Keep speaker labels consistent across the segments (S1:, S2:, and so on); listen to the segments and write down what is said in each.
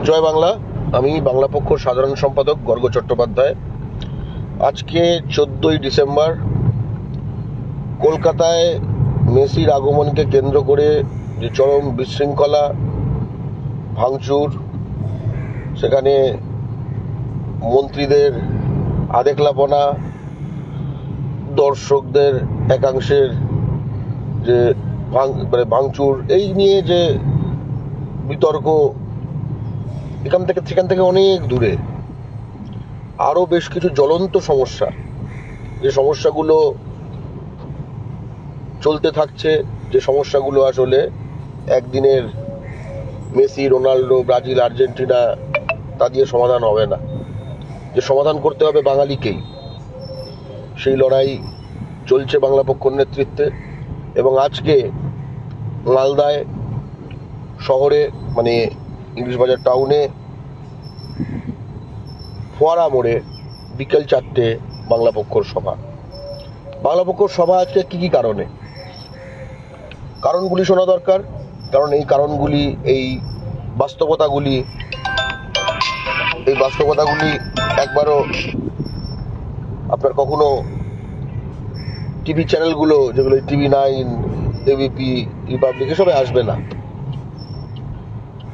S1: জয় বাংলা। আমি বাংলা পক্ষ সাধারণ সম্পাদক গর্গ চট্টোপাধ্যায়। আজকে 14ই ডিসেম্বর কলকাতায় মেসির আগমনকে কেন্দ্র করে যে চরম বিশৃঙ্খলা, ভাঙচুর, সেখানে মন্ত্রীদের আদেকলাপনা, দর্শকদের একাংশের যে ভাঙচুর, এই নিয়ে যে বিতর্ক, সেখান থেকে অনেক দূরে আরও বেশ কিছু জ্বলন্ত সমস্যা, যে সমস্যাগুলো চলতে থাকছে, যে সমস্যাগুলো আসলে একদিনের মেসি, রোনাল্ডো, ব্রাজিল, আর্জেন্টিনা তা দিয়ে সমাধান হবে না, যে সমাধান করতে হবে বাঙালিকেই। সেই লড়াই চলছে বাংলা পক্ষর নেতৃত্বে। এবং আজকে মালদায় শহরে, মানে ইংলিশ বাজার টাউনে ফোয়ারা মোড়ে বিকেল 4টে বাংলা পক্ষর সভা। বাংলা পক্ষর সভা আজকে কি কারণে? কারণগুলি শোনা দরকার, কারণ এই কারণগুলি, এই বাস্তবতাগুলি একবারও আপনার কখনো টিভি চ্যানেলগুলো, যেগুলো TV9, এবিপি, রিপাবলিক, এসবে আসবে না।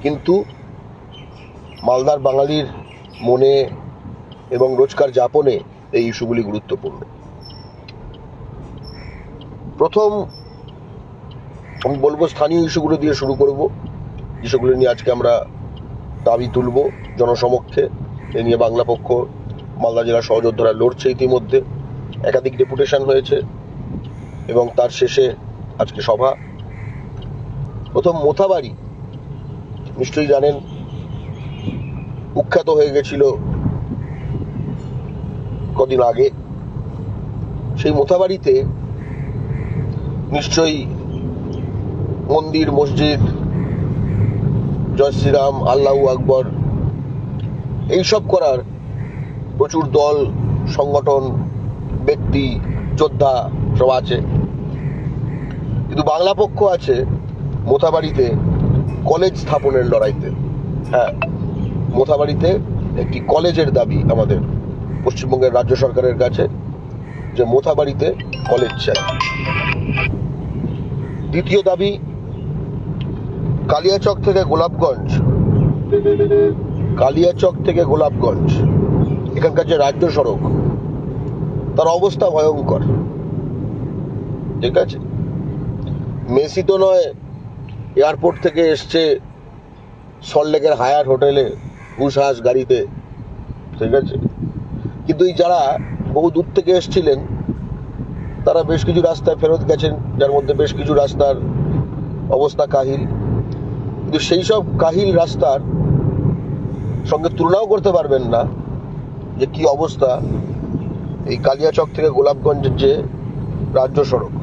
S1: কিন্তু মালদার বাঙালির মনে এবং রোজকার যাপনে এই ইস্যুগুলি গুরুত্বপূর্ণ। প্রথম আমি বলবো, স্থানীয় ইস্যুগুলো দিয়ে শুরু করব। ইস্যুগুলো নিয়ে আজকে আমরা দাবি তুলব জনসমক্ষে। এ নিয়ে বাংলা পক্ষ মালদা জেলা সহযোদ্ধারা লড়ছে। ইতিমধ্যে একাধিক ডেপুটেশন হয়েছে এবং তার শেষে আজকে সভা। প্রথম মোথাবাড়ি, নিশ্চয়ই জানেন, কুখ্যাত হয়ে গেছিল কদিন আগে। সেই মোথাবাড়িতে নিশ্চয়ই মন্দির, মসজিদ, জয় শ্রীরাম, আল্লাহু আকবর, এইসব করার প্রচুর দল, সংগঠন, ব্যক্তি, যোদ্ধা সব আছে। কিন্তু বাংলা পক্ষ আছে মোথাবাড়িতে কলেজ স্থাপনের লড়াইতে। হ্যাঁ, মোথাবাড়িতে একটি কলেজের দাবি আমাদের পশ্চিমবঙ্গের রাজ্য সরকারের কাছে, যে মোথাবাড়িতে কলেজ চাই। দ্বিতীয় দাবি, কালিয়াচক থেকে গোলাপগঞ্জ এখানকার যে রাজ্য সড়ক, তার অবস্থা ভয়ঙ্কর। ঠিক আছে, মেসি তো নয়, এয়ারপোর্ট থেকে এসছে সল্টলেকের হায়ার হোটেলে হুশহাস গাড়িতে। ঠিক আছে, কিন্তু এই যারা বহু দূর থেকে এসছিলেন, তারা বেশ কিছু রাস্তায় ফেরত গেছেন, যার মধ্যে বেশ কিছু রাস্তার অবস্থা কাহিল। কিন্তু সেই সব কাহিল রাস্তার সঙ্গে তুলনাও করতে পারবেন না যে কি অবস্থা এই কালিয়াচক থেকে গোলাপগঞ্জের যে রাজ্য সড়ক,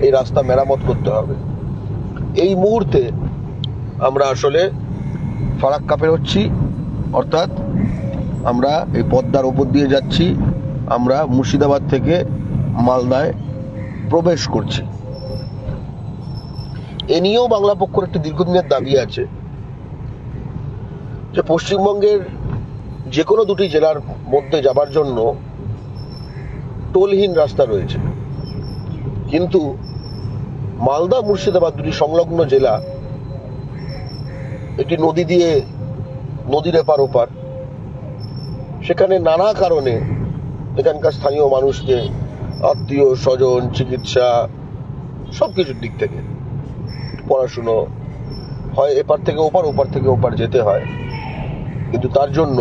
S1: এই রাস্তা মেরামত করতে হবে। এই মুহূর্তে আমরা আসলে ফারাক্কা পেরোচ্ছি, অর্থাৎ আমরা এই পদ্মার ওপর দিয়ে যাচ্ছি, আমরা মুর্শিদাবাদ থেকে মালদায় প্রবেশ করছি। এ নিয়েও বাংলা পক্ষের একটি দীর্ঘদিনের দাবি আছে যে পশ্চিমবঙ্গের যে কোনো দুটি জেলার মধ্যে যাবার জন্য টোলহীন রাস্তা রয়েছে, কিন্তু মালদা, মুর্শিদাবাদ দুটি সংলগ্ন জেলা, একটি নদীর এপার ওপার। সেখানে নানা কারণে এখানকার স্থানীয় মানুষকে আত্মীয় স্বজন, চিকিৎসা, সব কিছুর দিক থেকে, পড়াশুনো হয়, এপার থেকে ওপার, ওপার থেকে ওপার যেতে হয়। কিন্তু তার জন্য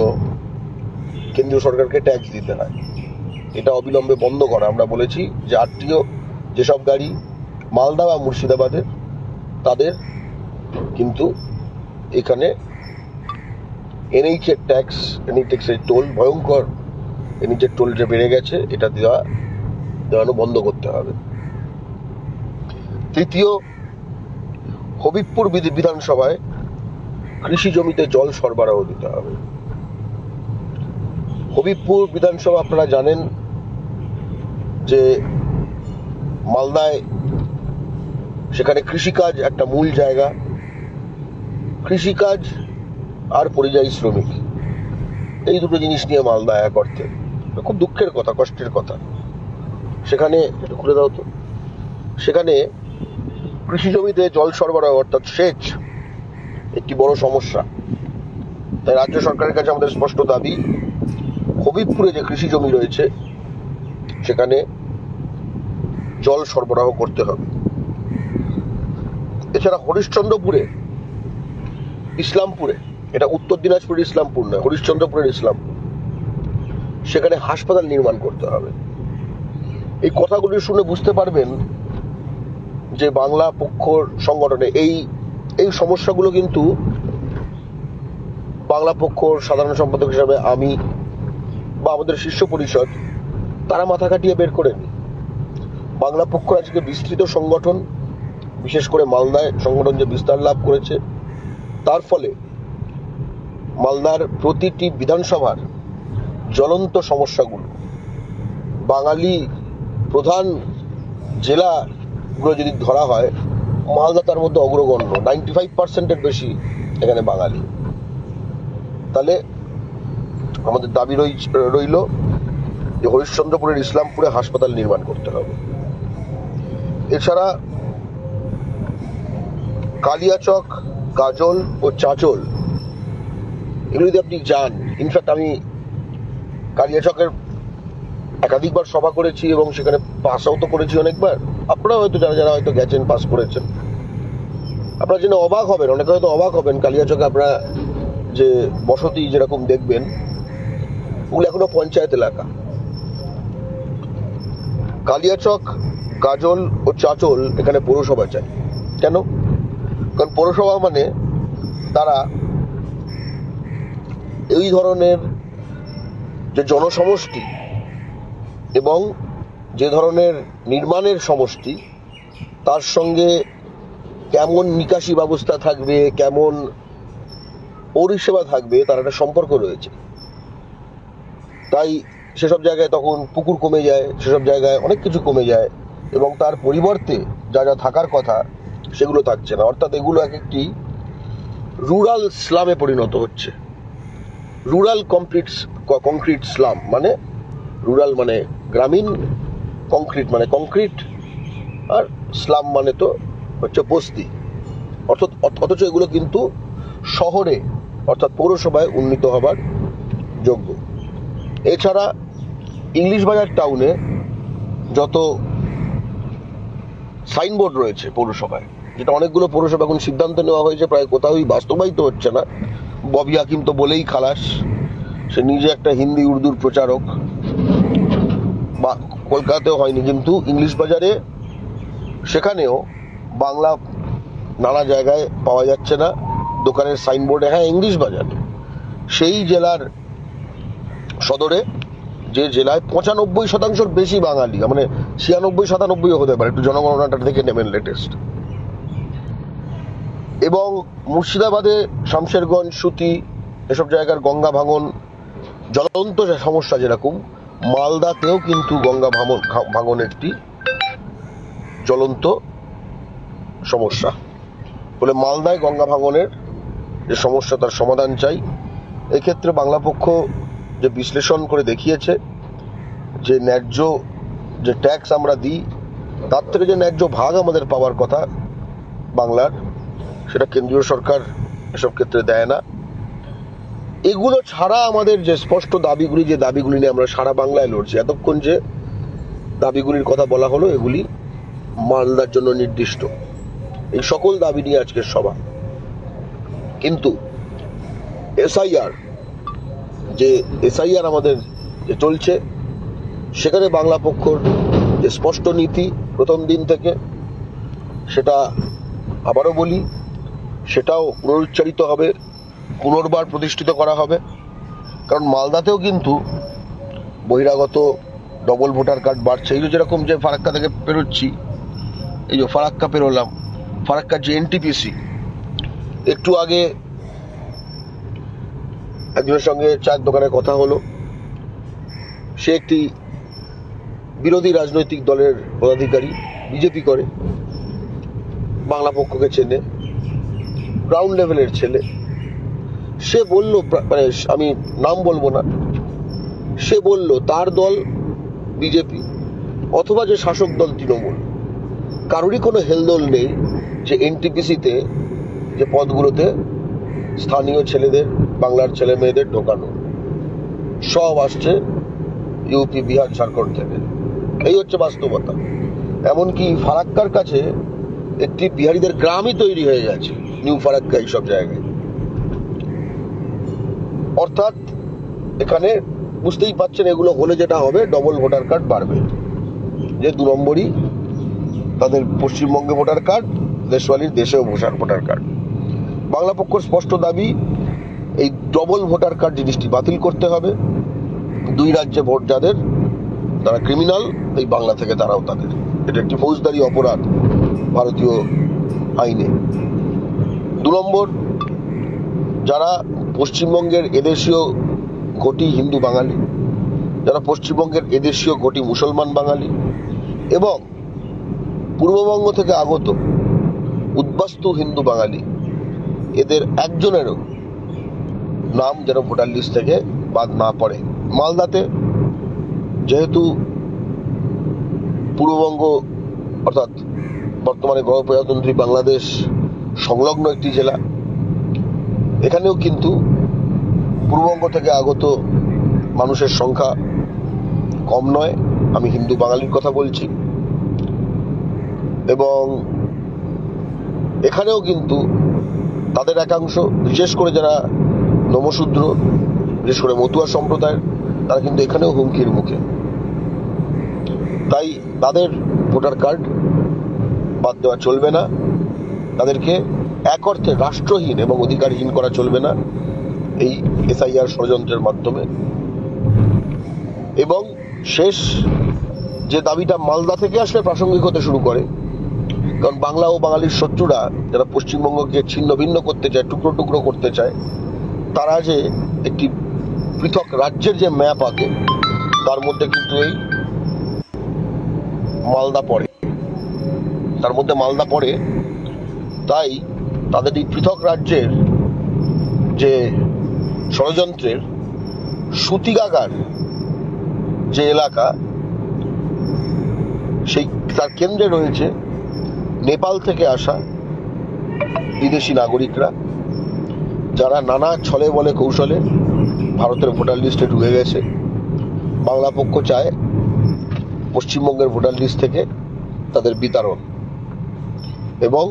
S1: কেন্দ্রীয় সরকারকে ট্যাক্স দিতে হয়। এটা অবিলম্বে বন্ধ করা। আমরা বলেছি যে আরটিও যেসব গাড়ি মালদা বা মুর্শিদাবাদের, তাদের কিন্তু এখানে এনএইচের টোল, ভয়ঙ্কর এনএইচের টোল যে বেড়ে গেছে, এটা দেওয়ানো বন্ধ করতে হবে। তৃতীয়, হবিবপুর বিধানসভায় কৃষি জমিতে জল সরবরাহ দিতে হবে। হবিবপুর বিধানসভা, আপনারা জানেন যে মালদায় সেখানে কৃষিকাজ একটা মূল জায়গা। কৃষিকাজ আর পরিযায়ী শ্রমিক, এই দুটো জিনিস নিয়ে মালদা এক অর্থে খুব দুঃখের কথা, কষ্টের কথা। সেখানে একটু খুলে দাও তো, সেখানে কৃষি জমিতে জল সরবরাহ অর্থাৎ সেচ একটি বড় সমস্যা। তাই রাজ্য সরকারের কাছে আমাদের স্পষ্ট দাবি, হবিবপুরে যে কৃষি জমি রয়েছে সেখানে জল সরবরাহ করতে হবে। এছাড়া হরিশ্চন্দ্রপুরে, ইসলামপুরে, এটা উত্তর দিনাজপুরের ইসলামপুর নয়, হরিশ্চন্দ্রপুরের ইসলামপুর, সেখানে হাসপাতাল নির্মাণ করতে হবে। এই কথাগুলি শুনে বুঝতে পারবেন যে বাংলা পক্ষ সংগঠনে এই এই সমস্যাগুলো কিন্তু বাংলা পক্ষর সাধারণ সম্পাদক হিসাবে আমি বা আমাদের শীর্ষ পরিষদ তারা মাথা কাটিয়ে বের করেনি। বাংলা পক্ষ আজকে বিস্তৃত সংগঠন, বিশেষ করে মালদায় সংগঠন যে বিস্তার লাভ করেছে, তার ফলে মালদার প্রতিটি বিধানসভার জ্বলন্ত সমস্যাগুলো, বাঙালি প্রধান জেলাগুলো যদি ধরা হয়, মালদা তার মধ্যে অগ্রগণ্য। 95%-এর বেশি এখানে বাঙালি। তাহলে আমাদের দাবি রইল যে হরিশ্চন্দ্রপুরের ইসলামপুরে হাসপাতাল নির্মাণ করতে হবে। এছাড়া কালিয়াচক, গাজল ও চাঁচল, এগুলো যদি আপনি যান, ইনফ্যাক্ট আমি কালিয়াচকের একাধিকবার সভা করেছি এবং সেখানে পাস আউটও করেছি অনেকবার। আপনারা হয়তো যারা যারা হয়তো গেছেন, পাস করেছেন, আপনারা জেনে অবাক হবেন, অনেকে হয়তো অবাক হবেন, কালিয়াচকে আপনারা যে বসতি যেরকম দেখবেন, ওগুলো এখনো পঞ্চায়েত এলাকা। কালিয়াচক, গাজল ও চাঁচল এখানে পৌরসভা চাই। কেন? কারণ পৌরসভা মানে তারা এই ধরনের যে জনসমষ্টি এবং যে ধরনের নির্মাণের সমষ্টি, তার সঙ্গে কেমন নিকাশি ব্যবস্থা থাকবে, কেমন পরিষেবা থাকবে, তার একটা সম্পর্ক রয়েছে। তাই সেসব জায়গায় তখন পুকুর কমে যায়, সেসব জায়গায় অনেক কিছু কমে যায় এবং তার পরিবর্তে যা যা থাকার কথা সেগুলো থাকছে না। অর্থাৎ এগুলো এক একটি রুরাল স্লামে পরিণত হচ্ছে। রুরাল কংক্রিট স্লাম মানে, রুরাল মানে গ্রামীণ, কংক্রিট মানে কংক্রিট, আর স্লাম মানে তো হচ্ছে বস্তি। অথচ এগুলো কিন্তু শহরে অর্থাৎ পৌরসভায় উন্নীত হবার যোগ্য। এছাড়া ইংলিশ বাজার টাউনে যত সাইনবোর্ড রয়েছে পৌরসভায়, যেটা অনেকগুলো পৌরসভা এখন সিদ্ধান্ত নেওয়া হয়েছে, প্রায় কোথাওই বাস্তবায়িত হচ্ছে না। ববি হাকিম তো বলেই খালাস, সে নিজে একটা হিন্দি উর্দুর প্রচারক। বা কলকাতাতেও হয়নি, কিন্তু ইংলিশ বাজারে সেখানেও বাংলা নানা জায়গায় পাওয়া যাচ্ছে না দোকানের সাইনবোর্ডে। হ্যাঁ, ইংলিশ বাজার সেই জেলার সদরে, যে জেলায় 95% বেশি বাঙালি, মানে 96-97 হতে পারে, একটু জনগণনাটা দেখে নেবেন লেটেস্ট। এবং মুর্শিদাবাদে শামশেরগঞ্জ, সুতি, এসব জায়গার গঙ্গা ভাঙন জ্বলন্ত সমস্যা, যেরকম মালদাতেও কিন্তু গঙ্গা ভাঙন একটি জ্বলন্ত সমস্যা। বলে মালদায় গঙ্গা ভাঙনের যে সমস্যা, তার সমাধান চাই। এক্ষেত্রে বাংলা পক্ষ যে বিশ্লেষণ করে দেখিয়েছে যে ন্যায্য যে ট্যাক্স আমরা দিই, তার থেকে যে ন্যায্য ভাগ আমাদের পাওয়ার কথা বাংলার, সেটা কেন্দ্রীয় সরকার এসব ক্ষেত্রে দেয় না। এগুলো ছাড়া আমাদের যে স্পষ্ট দাবিগুলি, যে দাবিগুলি নিয়ে আমরা সারা বাংলায় লড়ছি, এতক্ষণ যে দাবিগুলির কথা বলা হলো, এগুলি মালদার জন্য নির্দিষ্ট। এই সকল দাবি নিয়ে আজকের সভা। কিন্তু এসআইআর আমাদের যে চলছে, সেখানে বাংলা পক্ষর যে স্পষ্ট নীতি প্রথম দিন থেকে, সেটা আবারও বলি, সেটাও পুনরুচ্চারিত হবে, পুনর্বার প্রতিষ্ঠিত করা হবে। কারণ মালদাতেও কিন্তু বহিরাগত ডবল ভোটার কার্ড বাড়ছে। এই যেরকম যে ফারাক্কা থেকে পেরোচ্ছি, এই যে ফারাক্কা পেরোলাম, ফারাক্কার যে এনটিপিসি, একটু আগে একজনের সঙ্গে চায়ের দোকানে কথা হলো, সে একটি বিরোধী রাজনৈতিক দলের পদাধিকারী, বিজেপি করে, বাংলা পক্ষকে চেনে, গ্রাউন্ড লেভেলের ছেলে। সে বলল, মানে আমি নাম বলবো না, সে বলল তার দল বিজেপি অথবা যে শাসক দল তৃণমূল, কারোরই কোনো হেলদোল নেই যে এনটিপিসিতে যে পদগুলোতে স্থানীয় ছেলেদের, বাংলার ছেলে মেয়েদের ঢোকানো, সব আসছে ইউপি, বিহার, ঝাড়খণ্ড থেকে। এই হচ্ছে বাস্তবতা। এমনকি ফারাক্কার কাছে একটি বিহারিদের গ্রামই তৈরি হয়ে গেছে, নিউ ফারাক্কা, এইসব জায়গায়। অর্থাৎ এখানে বুঝতেই পাচ্ছেন, এগুলো হলে যেটা হবে, ডবল ভোটার কার্ড বাড়বে। যে 2 নম্বরই তাদের পশ্চিমবঙ্গে ভোটার কার্ড, দেশওয়ালির দেশেও ভোটার কার্ড। বাংলা পক্ষের স্পষ্ট দাবি, এই ডবল ভোটার কার্ড জিনিসটি বাতিল করতে হবে। 2 রাজ্যে ভোট যাদের, তারা ক্রিমিনাল, এই বাংলা থেকে তারাও তাদের। এটা একটি ফৌজদারি অপরাধ ভারতীয় আইনে। 2 নম্বর, যারা পশ্চিমবঙ্গের এদেশীয় ঘটি হিন্দু বাঙালি, যারা পশ্চিমবঙ্গের এদেশীয় ঘটি মুসলমান বাঙালি এবং পূর্ববঙ্গ থেকে আগত উদ্বাস্তু হিন্দু বাঙালি, এদের একজনেরও নাম যেন ভোটার লিস্ট থেকে বাদ না পড়ে। মালদাতে যেহেতু পূর্ববঙ্গ অর্থাৎ বর্তমানে গণপ্রজাতন্ত্রী বাংলাদেশ সংলগ্ন একটি জেলা, এখানেও কিন্তু পূর্ববঙ্গ থেকে আগত মানুষের সংখ্যা কম নয়। আমি হিন্দু বাঙালির কথা বলছি। এবং এখানেও কিন্তু তাদের একাংশ, বিশেষ করে যারা নমশূদ্র, বিশেষ করে মতুয়া সম্প্রদায়ের, তারা কিন্তু এখানেও হুমকির মুখে। তাই তাদের ভোটার কার্ড বাদ দেওয়া চলবে না। তাদেরকে এক অর্থে রাষ্ট্রহীন এবং অধিকারহীন করা চলবে না এই এসআইআর ষড়যন্ত্রের মাধ্যমে। এবং শেষ যে দাবিটা মালদা থেকে আসলে প্রাসঙ্গিক হতে শুরু করে, কারণ বাংলা ও বাঙালির শত্রুরা যারা পশ্চিমবঙ্গকে ছিন্ন ভিন্ন করতে চায়, টুকরো টুকরো করতে চায়, তারা যে একটি পৃথক রাজ্যের যে ম্যাপ আঁকে, তার মধ্যে কিন্তু এই মালদা পড়ে, তার মধ্যে মালদা পড়ে। তাই তাদের এই পৃথক রাজ্যের যে ষড়যন্ত্রের সুতিকাগার যে এলাকা, সেই তার কেন্দ্রে রয়েছে নেপাল থেকে আসা বিদেশি নাগরিকরা, যারা নানা ছলে বলে কৌশলে ভারতের ভোটার লিস্টে ঢুকে গেছে। বাংলা পক্ষ চায় পশ্চিমবঙ্গের ভোটার লিস্ট থেকে তাদের বিতাড়ন। এবং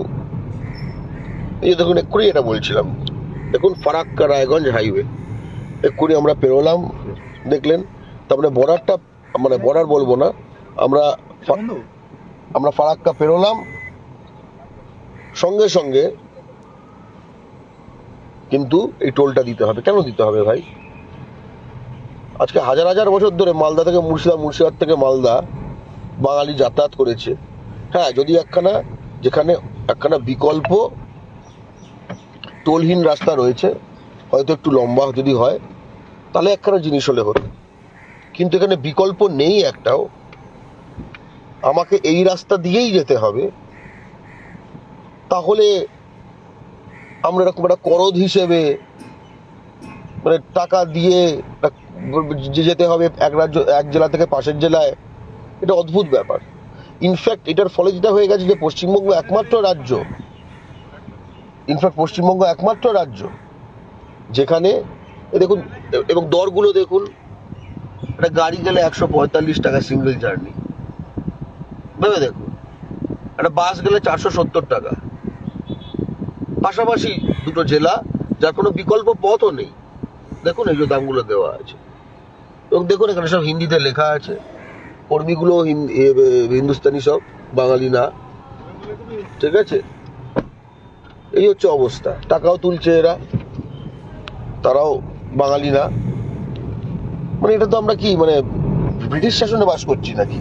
S1: এই দেখুন, এক্ষুনি এটা বলছিলাম, দেখুন ফারাক্কা রায়গঞ্জ হাইওয়ে এক্ষুনি আমরা পেরোলাম, দেখলেন। তারপরে বর্ডারটা, মানে বর্ডার বলবো না, আমরা ফারাক্কা পেরোলাম, সঙ্গে সঙ্গে কিন্তু এই টোলটা দিতে হবে। কেন দিতে হবে ভাই? আজকে হাজার হাজার বছর ধরে মালদা থেকে মুর্শিদাবাদ, মুর্শিদাবাদ থেকে মালদা বাঙালি যাতায়াত করেছে। হ্যাঁ, যদি যেখানে একখানা বিকল্প টোলহীন রাস্তা রয়েছে, হয়তো একটু লম্বা যদি হয়, তাহলে একখানা জিনিস হলে হতো। কিন্তু এখানে বিকল্প নেই একটাও। আমাকে এই রাস্তা দিয়েই যেতে হবে। তাহলে আমরা এরকম একটা করদ হিসেবে, মানে টাকা দিয়ে যেতে হবে এক রাজ্য, এক জেলা থেকে পাশের জেলায়, এটা অদ্ভুত ব্যাপার। ইনফ্যাক্ট এটার ফলে যেটা হয়ে গেছে যে পশ্চিমবঙ্গ একমাত্র রাজ্য যেখানে দেখুন, এবং দরগুলো দেখুন, একটা গাড়ি গেলে 145 টাকা সিঙ্গেল জার্নি, ভেবে দেখুন। একটা বাস গেলে 470 টাকা। পাশাপাশি দুটো জেলা, যার কোনো বিকল্প পথও নেই। দেখুন এই যে দামগুলো দেওয়া আছে, এবং দেখুন এখানে সব হিন্দিতে লেখা আছে। কর্মীগুলো হিন্দুস্তানি, সব বাঙালি না, ঠিক আছে? এই হচ্ছে অবস্থা। টাকাও তুলছে এরা, তারাও বাঙালি না। মানে এটা তো আমরা কি, মানে ব্রিটিশ শাসনে বাস করছি নাকি?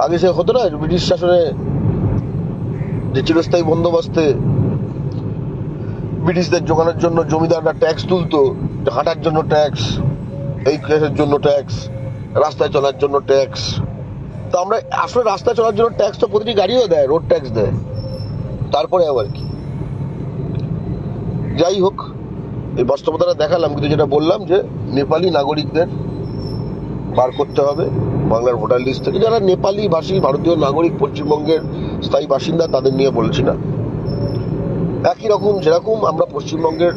S1: আগে সে হতো না, ব্রিটিশ শাসনে যে চিরস্থায়ী বন্দোবস্তে ব্রিটিশদের জোগানোর জন্য জমিদাররা ট্যাক্স তুলতো, হাঁটার জন্য ট্যাক্স, এই কেসের জন্য ট্যাক্স, রাস্তায় চলার জন্য ট্যাক্স। তো আমরা আসলে রাস্তায় চলার জন্য ট্যাক্স তো প্রতিটি গাড়িও দেয়, রোড ট্যাক্স দেয়। তারপরে আবার কি? যাই হোক, এই বাস্তবতাটা দেখালাম, কিন্তু যেটা বললাম যে নেপালি নাগরিকদের বার করতে হবে বাংলার ভোটার লিস্ট থেকে। যারা নেপালি ভাষী ভারতীয় নাগরিক পশ্চিমবঙ্গের স্থায়ী বাসিন্দা তাদের নিয়ে বলছি না, একই রকম যেরকম আমরা পশ্চিমবঙ্গের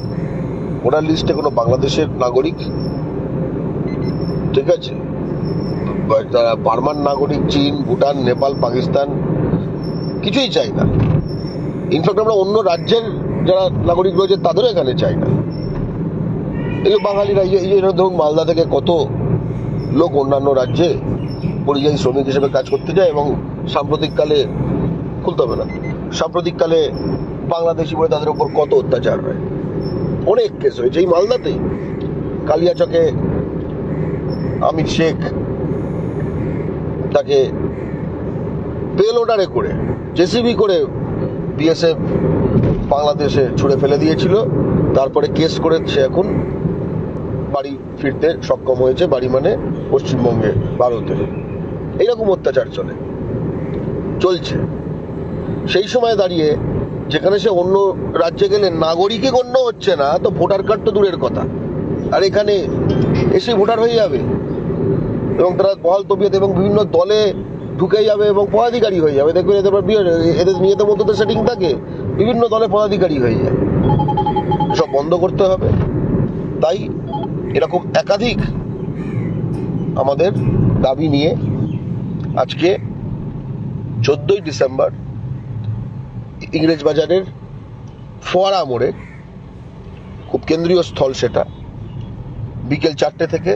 S1: ভোটার লিস্টে কোনো বাংলাদেশের নাগরিক, ঠিক আছে, যারা বার্মান নাগরিক, চীন, ভুটান, নেপাল, পাকিস্তান কিছুই চাই না। ইনফ্যাক্ট আমরা অন্য রাজ্যের যারা নাগরিক রয়েছে তাদেরও এখানে চাই না। এই যে বাঙালিরা, এই যে ধরুন মালদা থেকে কত লোক অন্যান্য রাজ্যে পরিযায়ী শ্রমিক হিসেবে কাজ করতে যায়, এবং সাম্প্রতিককালে খুলতে হবে না, সাম্প্রতিককালে বাংলাদেশি বলে তাদের উপর কত অত্যাচার হয়। অনেক কেস হয়েছে এই মালদাতেই। কালিয়াচকে আমির শেখ তাকে বেল অর্ডারে করে জেসিবি করে বিএসএফ বাংলাদেশে ছুড়ে ফেলে দিয়েছিল, তারপরে কেস করে সে এখন বাড়ি ফিরতে সক্ষম হয়েছে। বাড়ি মানে পশ্চিমবঙ্গে, ভারতে। এইরকম অত্যাচার চলছে। সেই সময় দাঁড়িয়ে যেখানে সে অন্য রাজ্যে গেলে নাগরিকই গণ্য হচ্ছে না, তো ভোটার কার্ড তো দূরের কথা, আর এখানে এসে ভোটার হয়ে যাবে এবং তারা বহাল তবিয়ত এবং বিভিন্ন দলে ঢুকে যাবে এবং পদাধিকারী হয়ে যাবে। দেখবেন এদের নিজেদের মধ্যে তো সেটিং থাকে, বিভিন্ন দলে পদাধিকারী হয়ে যায়। সব বন্ধ করতে হবে। তাই এরকম একাধিক আমাদের দাবি নিয়ে আজকে 14ই ডিসেম্বর ইংরেজবাজারের ফোয়ারা মোড়ে, খুব কেন্দ্রীয় স্থল সেটা, বিকেল 4টে থেকে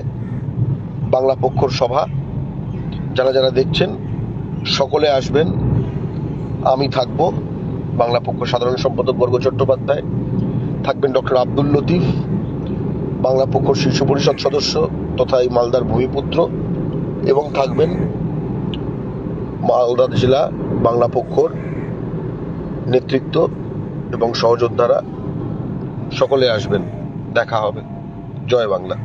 S1: বাংলা পক্ষর সভা। যারা যারা দেখছেন সকলে আসবেন। আমি থাকব, বাংলা পক্ষ সাধারণ সম্পাদক বর্গ চট্টোপাধ্যায় থাকবেন, ডক্টর আব্দুল লতিফ বাংলা পক্ষর শীর্ষ পরিষদ সদস্য তথা এই মালদার ভূমিপুত্র, এবং থাকবেন মালদা জেলা বাংলা পক্ষর নেতৃত্ব এবং সহযোদ্ধারা। সকলে আসবেন, দেখা হবে। জয় বাংলা।